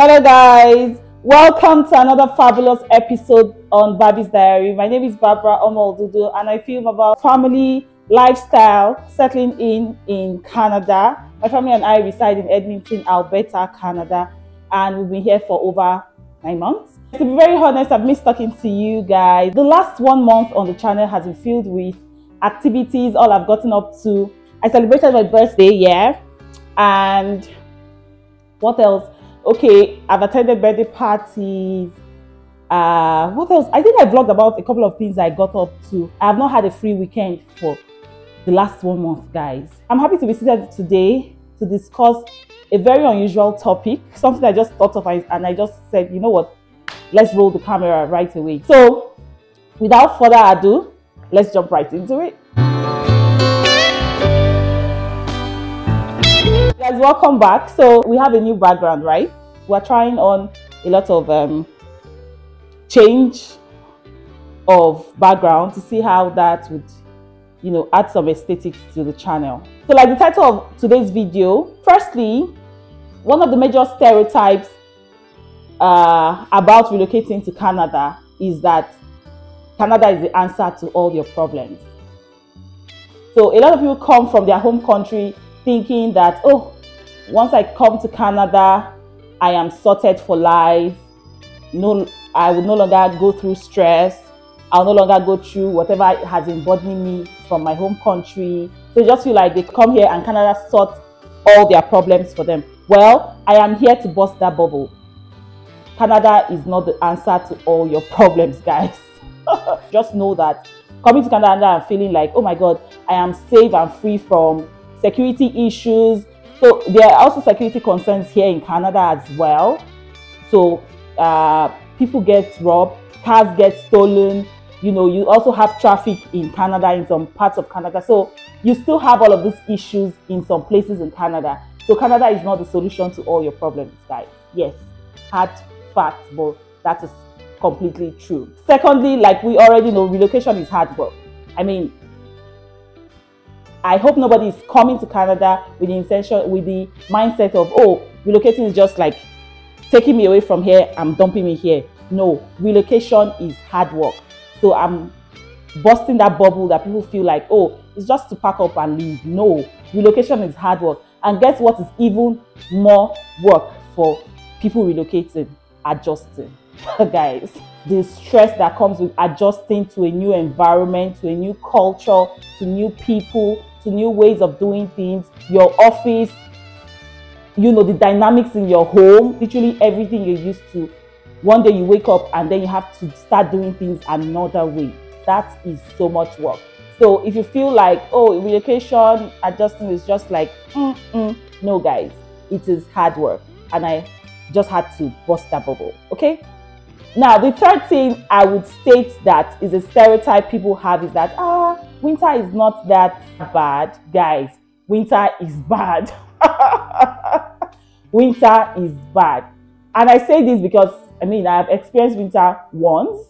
Hello guys, welcome to another fabulous episode on Barbie's Diary. My name is Barbara Omoldudu and I film about family, lifestyle, settling in Canada. My family and I reside in Edmonton, Alberta, Canada, and we've been here for over 9 months. To be very honest, I've missed talking to you guys. The last 1 month on the channel has been filled with activities, all I've gotten up to. I celebrated my birthday, and what else? Okay, I've attended birthday parties. What else? I think I vlogged about a couple of things I got up to. I have not had a free weekend for the last 1 month, guys. I'm happy to be seated today to discuss a very unusual topic, something I just thought of and I just said, you know what, let's roll the camera right away. So, without further ado, let's jump right into it. Guys, welcome back. So we have a new background, right? We're trying on a lot of change of background to see how that would, you know, add some aesthetics to the channel. So like the title of today's video, firstly, one of the major stereotypes about relocating to Canada is that Canada is the answer to all your problems. So a lot of people come from their home country thinking that, oh, once I come to Canada, I am sorted for life. No, I will no longer go through stress. I'll no longer go through whatever has been bothering me from my home country. So they just feel like they come here and Canada sorts all their problems for them. Well, I am here to burst that bubble. Canada is not the answer to all your problems, guys. Just know that coming to Canada and feeling like, oh my God, I am safe and free from security issues. So there are also security concerns here in Canada as well. So people get robbed, cars get stolen. You know, you also have traffic in Canada, in some parts of Canada. So you still have all of these issues in some places in Canada. So Canada is not the solution to all your problems, guys. Yes, hard facts, but that is completely true. Secondly, like we already know, relocation is hard work. I mean, I hope nobody is coming to Canada with the intention, with the mindset of, oh, relocating is just like taking me away from here and dumping me here. No, relocation is hard work. So I'm busting that bubble that people feel like, oh, it's just to pack up and leave. No, relocation is hard work. And guess what is even more work for people relocating? Adjusting. Guys, the stress that comes with adjusting to a new environment, to a new culture, to new people, to new ways of doing things, your office, you know, the dynamics in your home, literally everything you're used to. One day you wake up and then you have to start doing things another way. That is so much work. So if you feel like, oh, relocation, adjusting is just like, no guys, it is hard work. And I just had to bust that bubble, okay? Now, the third thing I would state that is a stereotype people have is that, winter is not that bad. Guys, winter is bad. Winter is bad. And I say this because, I mean, I have experienced winter once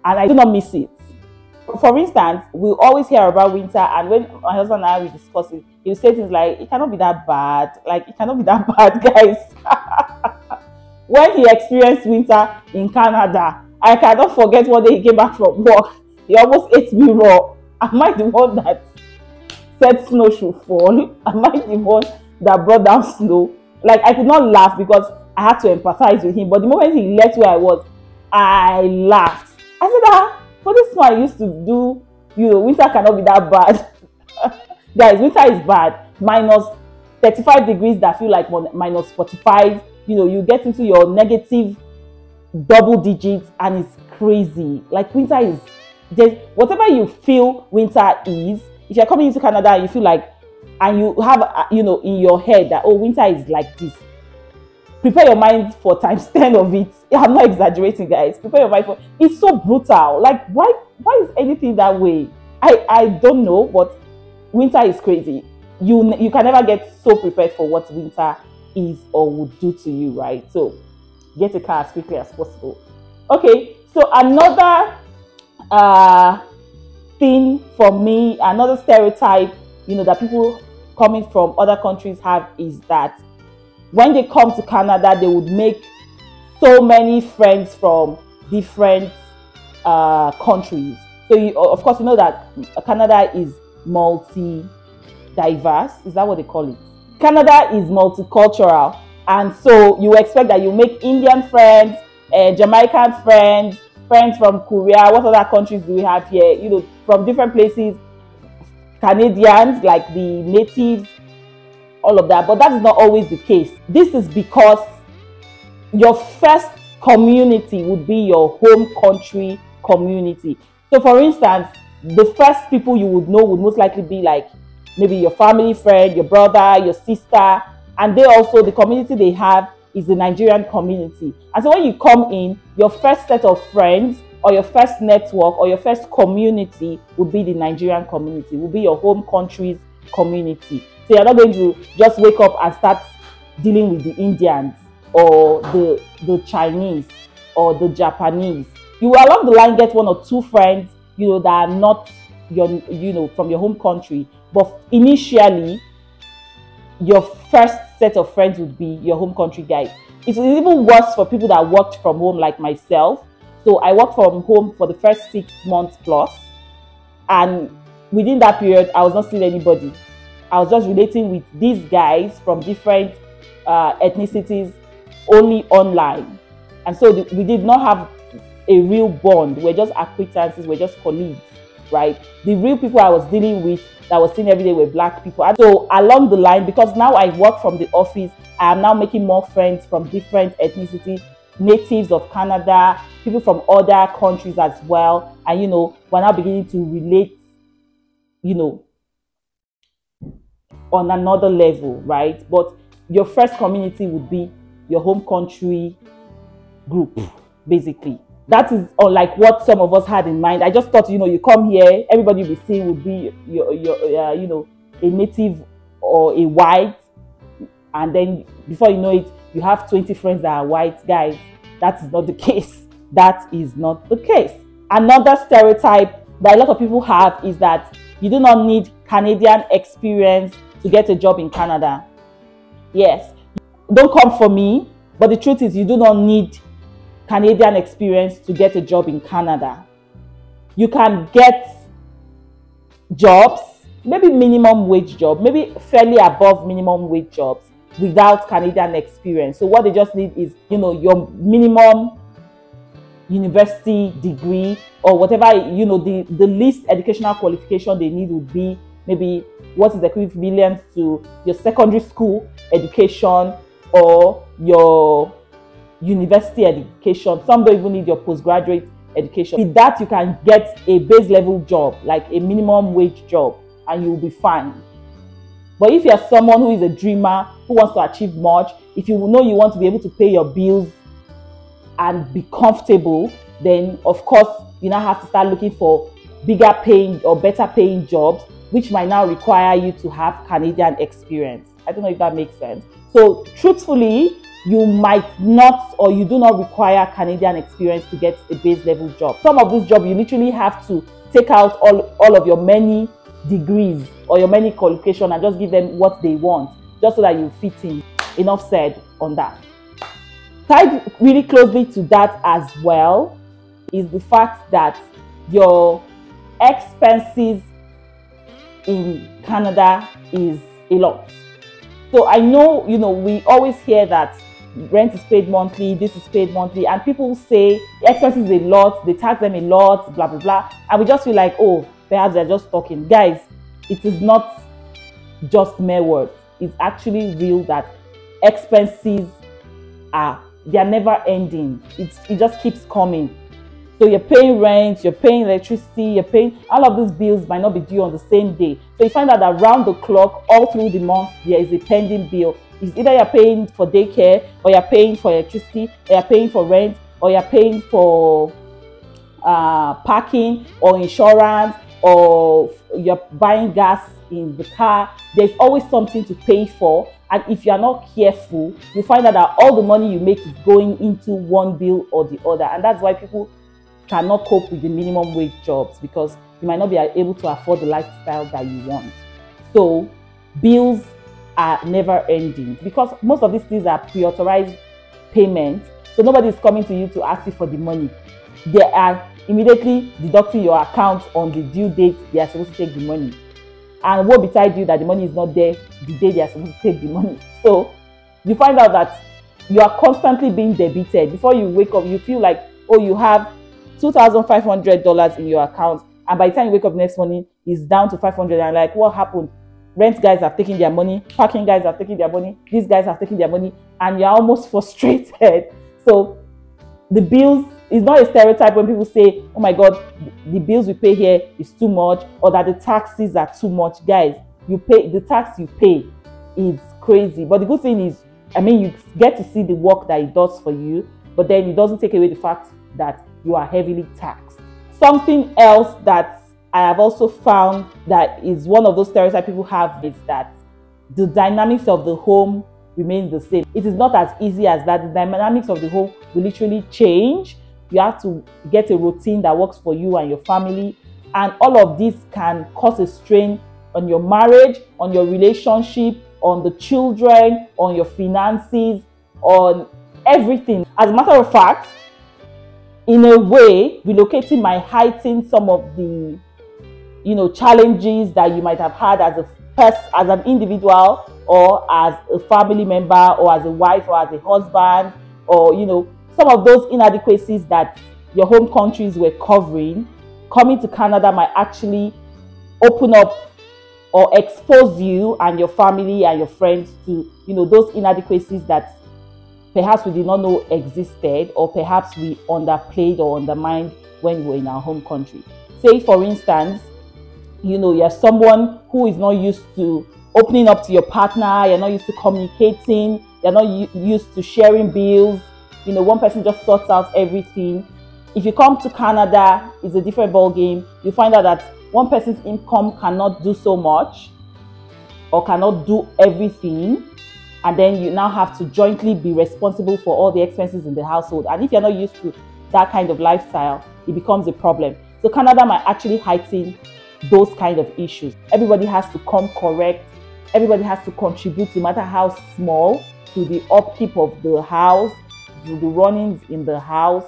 and I do not miss it. For instance, we always hear about winter, and when my husband and I will discuss it, he'll say things like, it cannot be that bad. Like, it cannot be that bad, guys. When he experienced winter in Canada, I cannot forget one day he came back from work. He almost ate me raw. Am I the one that said snow should fall? Am I the one that brought down snow? Like, I could not laugh because I had to empathize with him. But the moment he left where I was, I laughed. I said, for this one I used to do, you know, winter cannot be that bad. Guys, winter is bad. Minus 35 degrees that feel like minus 45. You know, you get into your negative double digits and it's crazy. Like, winter is just whatever you feel winter is. If you're coming into Canada and you feel like, and you have, you know, in your head that, oh, winter is like this, prepare your mind for times 10 of it. I'm not exaggerating, guys. Prepare your mind for it's so brutal. Like, why is anything that way? I don't know, but winter is crazy. You can never get so prepared for what winter is or would do to you, right? So get a car as quickly as possible. Okay, so another thing for me, another stereotype, you know, that people coming from other countries have is that when they come to Canada, they would make so many friends from different countries. So of course, you know that Canada is multi-diverse. Is that what they call it? Canada is multicultural, and so you expect that you make Indian friends, Jamaican friends, friends from Korea. What other countries do we have here? You know, from different places, Canadians, like the natives, all of that. But that is not always the case. This is because your first community would be your home country community. So for instance, the first people you would know would most likely be like maybe your family friend, your brother, your sister, and they also, the community they have is the Nigerian community. And so when you come in, your first set of friends or your first network or your first community would be the Nigerian community, would be your home country's community. So you're not going to just wake up and start dealing with the Indians or the Chinese or the Japanese. You will along the line get one or two friends, you know, that are not your, you know, from your home country. But initially, your first set of friends would be your home country guys. It's even worse for people that worked from home like myself. So I worked from home for the first 6 months plus. And within that period, I was not seeing anybody. I was just relating with these guys from different ethnicities only online. And so we did not have a real bond. We're just acquaintances, we're just colleagues, right? The real people I was dealing with that I was seeing every day were black people. And so along the line, because now I work from the office, I am now making more friends from different ethnicities, natives of Canada, people from other countries as well. And, you know, we're now beginning to relate, you know, on another level, right? But your first community would be your home country group, basically. That is unlike what some of us had in mind. I just thought, you know, you come here, everybody you'll be seeing would be your you know, a native or a white, and then before you know it, you have 20 friends that are white. Guys, that is not the case. That is not the case. Another stereotype that a lot of people have is that you do not need Canadian experience to get a job in Canada. Yes, don't come for me, but the truth is you do not need Canadian experience to get a job in Canada. You can get jobs, maybe minimum wage job, maybe fairly above minimum wage jobs without Canadian experience. So what they just need is, you know, your minimum university degree or whatever, you know, the least educational qualification they need would be maybe what is equivalent to your secondary school education or your university education. Some don't even need your postgraduate education. With that, you can get a base level job, like a minimum wage job, and you'll be fine. But if you're someone who is a dreamer, who wants to achieve much, if you know you want to be able to pay your bills and be comfortable, then of course you now have to start looking for bigger paying or better paying jobs, which might now require you to have Canadian experience. I don't know if that makes sense. So truthfully, you might not, or you do not require Canadian experience to get a base level job. Some of these jobs, you literally have to take out all of your many degrees or your many qualifications and just give them what they want, just so that you fit in. Enough said on that. Tied really closely to that as well is the fact that your expenses in Canada is a lot. So I know, you know, we always hear that rent is paid monthly, this is paid monthly, and people say expenses is a lot, they tax them a lot, blah blah blah, and we just feel like, oh, perhaps they're just talking. Guys, it is not just mere words. It's actually real that expenses they're never ending. It just keeps coming. So you're paying rent, you're paying electricity, you're paying, all of these bills might not be due on the same day. So you find out that around the clock, all through the month, there is a pending bill. It's either you're paying for daycare, or you're paying for electricity, or you're paying for rent, or you're paying for parking or insurance, or you're buying gas in the car. There's always something to pay for. And if you're not careful, you find out that all the money you make is going into one bill or the other. And that's why people cannot cope with the minimum wage jobs, because you might not be able to afford the lifestyle that you want. So bills are never ending, because most of these things are pre-authorized payments. So nobody is coming to you to ask you for the money. They are immediately deducting your account on the due date they are supposed to take the money. And woe betide you that the money is not there the day they are supposed to take the money. So you find out that you are constantly being debited. Before you wake up, you feel like, oh, you have $2,500 in your account, and by the time you wake up next morning, it's down to 500. And like, what happened? Rent guys have taken their money, parking guys have taken their money, these guys have taken their money, and you're almost frustrated. So the bills is not a stereotype when people say, oh my God, the bills we pay here is too much, or that the taxes are too much. Guys, you pay the tax you pay is crazy. But the good thing is, I mean, you get to see the work that it does for you, but then it doesn't take away the fact that you are heavily taxed. Something else that I have also found that is one of those stereotypes people have is that the dynamics of the home remains the same. It is not as easy as that. The dynamics of the home will literally change. You have to get a routine that works for you and your family, and all of this can cause a strain on your marriage, on your relationship, on the children, on your finances, on everything. As a matter of fact, in a way, relocating might heighten some of the challenges that you might have had as a person, as an individual, or as a family member, or as a wife, or as a husband, or some of those inadequacies that your home countries were covering. Coming to Canada might actually open up or expose you and your family and your friends to those inadequacies that perhaps we did not know existed, or perhaps we underplayed or undermined when we were in our home country. Say, for instance, you're someone who is not used to opening up to your partner, you're not used to communicating, you're not used to sharing bills. One person just sorts out everything. If you come to Canada, it's a different ball game. You find out that one person's income cannot do so much or cannot do everything, and then you now have to jointly be responsible for all the expenses in the household. And if you're not used to that kind of lifestyle, it becomes a problem. So Canada might actually heighten those kind of issues. Everybody has to come correct. Everybody has to contribute, no matter how small, to the upkeep of the house, to the runnings in the house,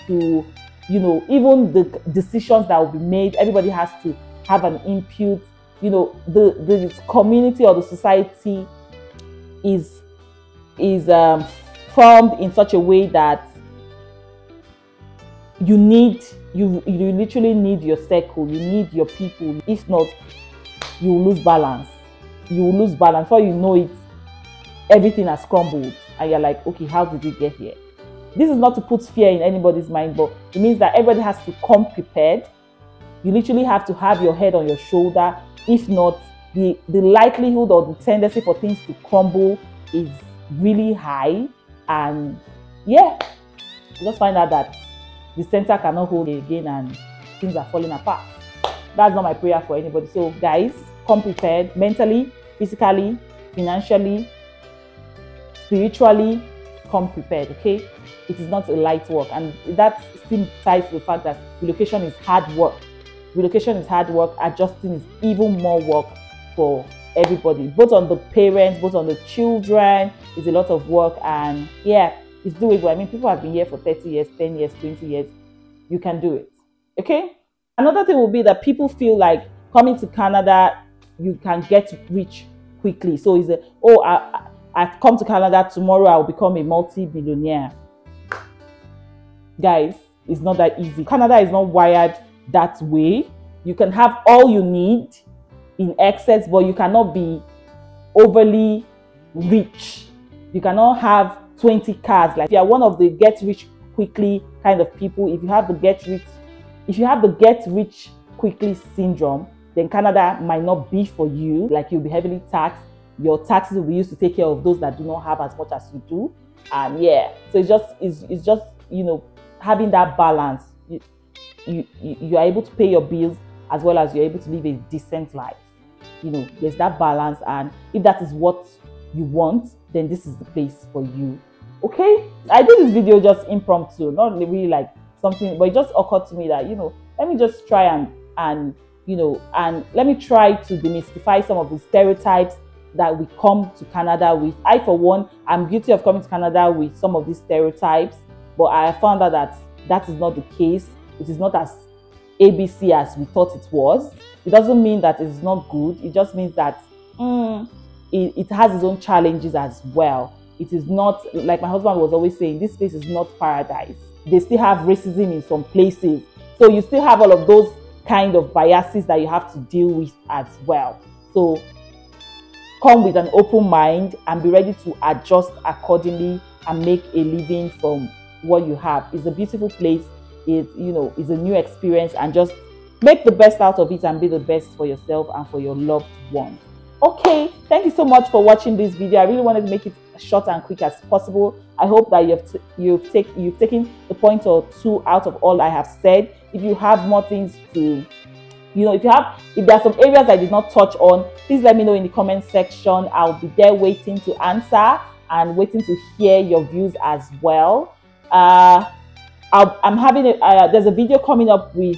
to even the decisions that will be made. Everybody has to have an input. The community or the society is formed in such a way that you literally need your circle, you need your people. If not, you will lose balance. You will lose balance. Before you know it, everything has crumbled, and you're like, okay, how did we get here? This is not to put fear in anybody's mind, but it means that everybody has to come prepared. You literally have to have your head on your shoulder. If not, the likelihood or the tendency for things to crumble is really high. And yeah, you just find out that the center cannot hold it again and things are falling apart. That's not my prayer for anybody. So guys, come prepared mentally, physically, financially, spiritually. Come prepared, okay? It is not a light work, and that still ties to the fact that relocation is hard work. Relocation is hard work. Adjusting is even more work for everybody, both on the parents, both on the children. It's a lot of work, and yeah, it's doable. I mean, people have been here for 30 years, 10 years, 20 years. You can do it, okay? Another thing will be that people feel like coming to Canada, you can get rich quickly. So it's I've come to Canada, tomorrow I'll become a multi-billionaire. Guys, it's not that easy. Canada is not wired that way. You can have all you need in excess, but you cannot be overly rich. You cannot have 20 cars. Like, if you are one of the get rich quickly kind of people, if you have the get rich quickly syndrome, then Canada might not be for you. Like, you'll be heavily taxed. Your taxes will be used to take care of those that do not have as much as you do. And yeah, so it's just having that balance. You are able to pay your bills as well as you're able to live a decent life. There's that balance, and if that is what you want, then this is the place for you. Okay, I did this video just impromptu, not really like something, but it just occurred to me that let me just try and let me try to demystify some of the stereotypes that we come to Canada with. I, for one, I'm guilty of coming to Canada with some of these stereotypes, but I found out that that is not the case. It is not as ABC as we thought it was. It doesn't mean that it's not good. It just means that it has its own challenges as well. It is not, like my husband was always saying, this place is not paradise. They still have racism in some places. So you still have all of those kind of biases that you have to deal with as well. So come with an open mind and be ready to adjust accordingly and make a living from what you have. It's a beautiful place. It's a new experience, and just make the best out of it and be the best for yourself and for your loved ones. Okay, thank you so much for watching this video. I really wanted to make it short and quick as possible. I hope that you've taken a point or two out of all I have said. If you have more things to, if there are some areas I did not touch on, please let me know in the comment section. I'll be there waiting to answer and waiting to hear your views as well. I'm having there's a video coming up with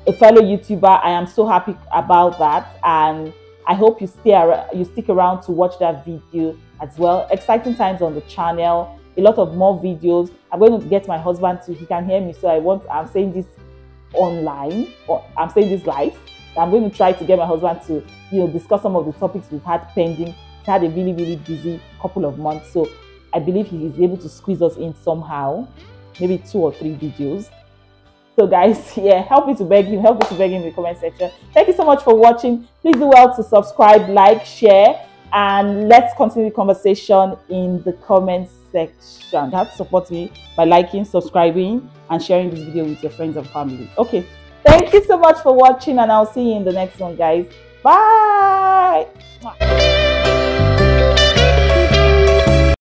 a fellow YouTuber. I am so happy about that, and I hope you stick around to watch that video as well. Exciting times on the channel, a lot of more videos. I'm going to get my husband to, he can hear me, so I'm saying this online, or I'm saying this live. I'm going to try to get my husband to discuss some of the topics we've had pending. He's had a really, really busy couple of months, so I believe he is able to squeeze us in somehow, maybe 2 or 3 videos. So guys, yeah, help me to beg him in the comment section. Thank you so much for watching. Please do well to subscribe, like, share, and let's continue the conversation in the comment section. You have to support me by liking, subscribing, and sharing this video with your friends and family. Okay, thank you so much for watching, and I'll see you in the next one, guys. Bye.